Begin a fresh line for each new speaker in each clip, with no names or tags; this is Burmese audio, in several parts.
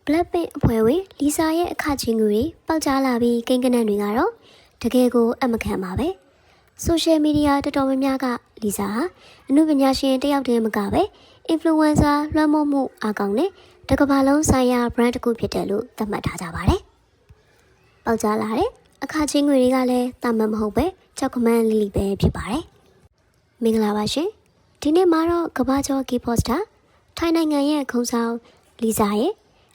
Blackpink အဖွဲ့ဝင်လီဆာရဲ့အခချင်းငွေတွေပေါက်ကြားလာပြီးကိန်းကနန်းတွေကတော့တကယ်ကိုအမခံပါပဲ။ Social media တော်တော်များများကလီဆာဟာအမှုပညာရှင်တယောက်တည်းမကပဲ influencer လွှမ်းမိုးမှုအားကောင်းတဲ့တကမ္ဘာလုံးဆိုင်ရာ brand တစ်ခုဖြစ်တယ်လို့သတ်မှတ်ထားကြပါတယ်။ပေါက်ကြားလာတဲ့အခချင်းငွေတွေကလည်းတာမန်မဟုတ်ပဲကြောက်ကမန်းလီလီပဲဖြစ်ပါတယ်။မင်္ဂလာပါရှင်။ဒီနေ့မှာတော့ကမ္ဘာကျော် K-pop star ထိုင်းနိုင်ငံရဲ့ခုံဆောင်လီဆာရဲ့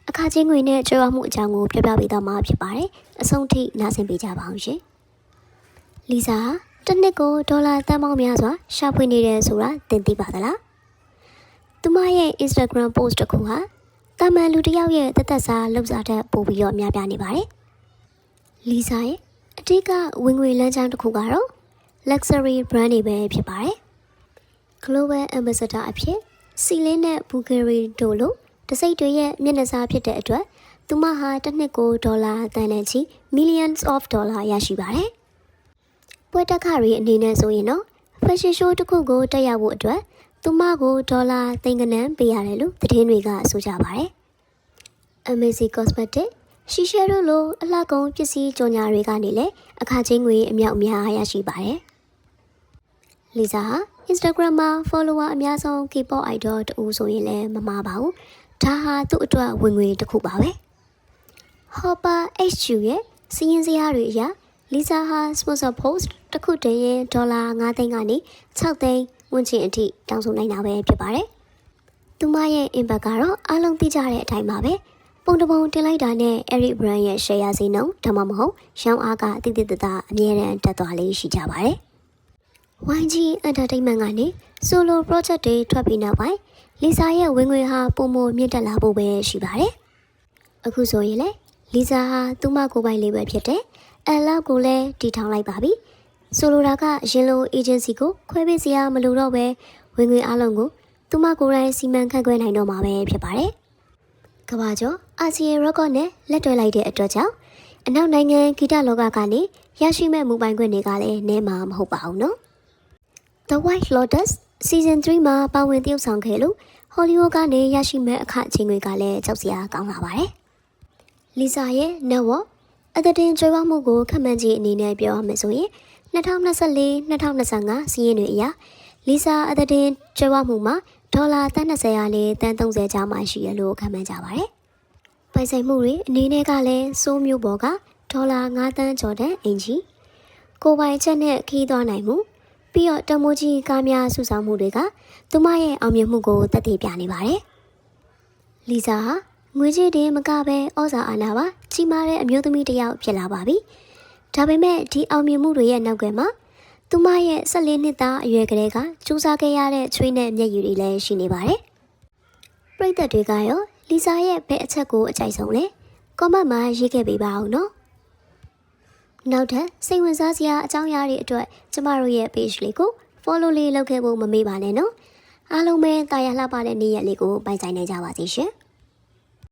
အခချင်းငွေနဲ့ကြွယ်ဝမှုအကြောင်းကိုပြပြပေးသွားမှာဖြစ်ပါတယ်။အဆုံးထိနားဆင်ပေးကြပါအောင်ရှင်။လီဆာတစ်နှစ်ကိုဒေါ်လာသန်းပေါင်းများစွာရှာဖွေနေတယ်ဆိုတာသင်သိပါသလား။သူမရဲ့ Instagram post တစ်ခုဟာတာမန်လူတစ်ယောက်ရဲ့သက်သက်စားလှုပ်ရှားတဲ့ပို့ပြီးတော့များပြားနေပါတယ်။လီဆာရဲ့အထက်ကဝင်ငွေလမ်းကြောင်းတစ်ခုကတော့ luxury brand တွေပဲဖြစ်ပါတယ်။ Global Ambassador အဖြစ်စီလင်းနဲ့ Bulgari တို့လိုတစိတ်တွေရဲ့မျက်နှာစာဖြစ်တဲ့အတွက်သူမဟာတစ်နှစ်ကိုဒေါ်လာတန်နဲ့ချီ millions of dollar ရရှိပါတယ်။ပွဲတက်ခရီအနေနဲ့ဆိုရင်တော့ fashion show တစ်ခုကိုတက်ရောက်ဖို့အတွက်သူမကိုဒေါ်လာသိန်းကနန်းပေးရတယ်လို့သတင်းတွေကဆိုကြပါတယ်။ Amazing Cosmetics ရှီရှဲတို့လိုအလှကုန်ပစ္စည်းကြော်ညာတွေကနေလည်းအခချင်းငွေအမြောက်အများရရှိပါတယ်။လီဆာဟာ Instagram မှာ follower အများဆုံး K-pop idol တူဆိုရင်လည်းမမှားပါဘူး။ဒါဟာသူ့အတွက်ဝင်ငွေတစ်ခုပါပဲ။ Hopper HQ ရဲ့စီးရင်စရာတွေအရလီဆာဟာ sponsor post တစ်ခုတည်းရင်ဒေါ်လာ9သိန်းကနေ6သိန်းဝန်းကျင်အထိတောင်းဆိုနိုင်တာပဲဖြစ်ပါတယ်။သူမရဲ့ impact ကတော့အားလုံးသိကြတဲ့အတိုင်းပါပဲ။ပုံတပုံတင်လိုက်တာနဲ့ Eric Brand ရဲ့ share ဈေးနှုန်းဒါမှမဟုတ်ရောင်းအားကတိတိတတ်အမြဲတမ်းတက်သွားလေးရှိကြပါတယ်။ YG Entertainment ကနေ solo project တွေထွက်ပြီးနောက်ပိုင်းလီဆာရဲ့ဝင်ငွေဟာပုံမမြင့်တက်လာဖို့ပဲရှိပါတယ်။အခုဆိုရင်လေလီဆာဟာသူမကိုယ်ပိုင်လေးပဲဖြစ်တဲ့Lကိုလည်းတည်ထောင်လိုက်ပါပြီ။ဆိုလိုတာကရင်လို agency ကိုခွဲပေးစရာမလိုတော့ပဲဝင်ငွေအလုံးကိုသူမကိုယ်တိုင်စီမံခန့်ခွဲနိုင်တော့မှာပဲဖြစ်ပါတယ်။ကမ္ဘာကျော်အာဆီယံရော့ကော့နဲ့လက်တွဲလိုက်တဲ့အတွက်ကြောင့်အနောက်နိုင်ငံဂီတလောကကနေရရှိမဲ့မူပိုင်ခွင့်တွေကလည်းနည်းမှာမဟုတ်ပါဘူးနော်။ The White Lotus Season 3မှာပါဝင်သရုပ်ဆောင်ခဲ့လို့ဟော်လီဝုဒ်ကနေရရှိမဲ့အခချင်းတွေကလည်းကြောက်စရာကောင်းလာပါတယ်။လီဆာရဲ့ network အသတင်ကြွယ်ဝမှုကိုခန့်မှန်းကြည့်အနေနဲ့ပြောရမယ်ဆိုရင်2024-2025 စီးရင်တွေအရလီဆာအသတင်ကြွယ်ဝမှုမှာဒေါ်လာတန်း20ရာနဲ့တန်း30ကြားမှရှိရလို့ခန့်မှန်းကြပါတယ်။ပိုင်ဆိုင်မှုတွေအနေနဲ့ကလည်းစိုးမျိုးပေါ်ကဒေါ်လာ9တန်းကျော်တဲ့အင်ဂျီကိုပိုင်ချက်နဲ့ခီးသွားနိုင်မှုပြီးတော့တမိုးကြီးကားများစုဆောင်မှုတွေကသူမရဲ့အောင်မြင်မှုကိုသက်သေပြနေပါတယ်။လီဆာဟာငွေကြေးတင်မကပဲဩဇာအာဏာပါကြီးမားတဲ့အမျိုးသမီးတစ်ယောက်ဖြစ်လာပါပြီ။ဒါပေမဲ့ဒီအောင်မြင်မှုတွေရဲ့နောက်ကွယ်မှာသူမရဲ့14နှစ်သားအရွယ်ကလေးကစူးစမ်းခဲ့ရတဲ့ချွေးနဲ့မျက်ရည်တွေလည်းရှိနေပါတယ်။ပရိသတ်တွေကရောလီဆာရဲ့ဘယ်အချက်ကိုအကြိုက်ဆုံးလဲ။ကွန်မန့်မှာရေးခဲ့ပေးပါဦးနော်။နောက်ထပ်စိတ်ဝင်စားစရာအကြောင်းအရာတွေအတွက်ကျမတို့ရဲ့ page လေးကို follow လေးလုပ်ခဲ့ဖို့မမေ့ပါနဲ့နော်။အားလုံးပဲတာယာလှပတဲ့နေ့ရက်လေးကိုပိုင်ဆိုင်နိုင်ကြပါစေရှင်။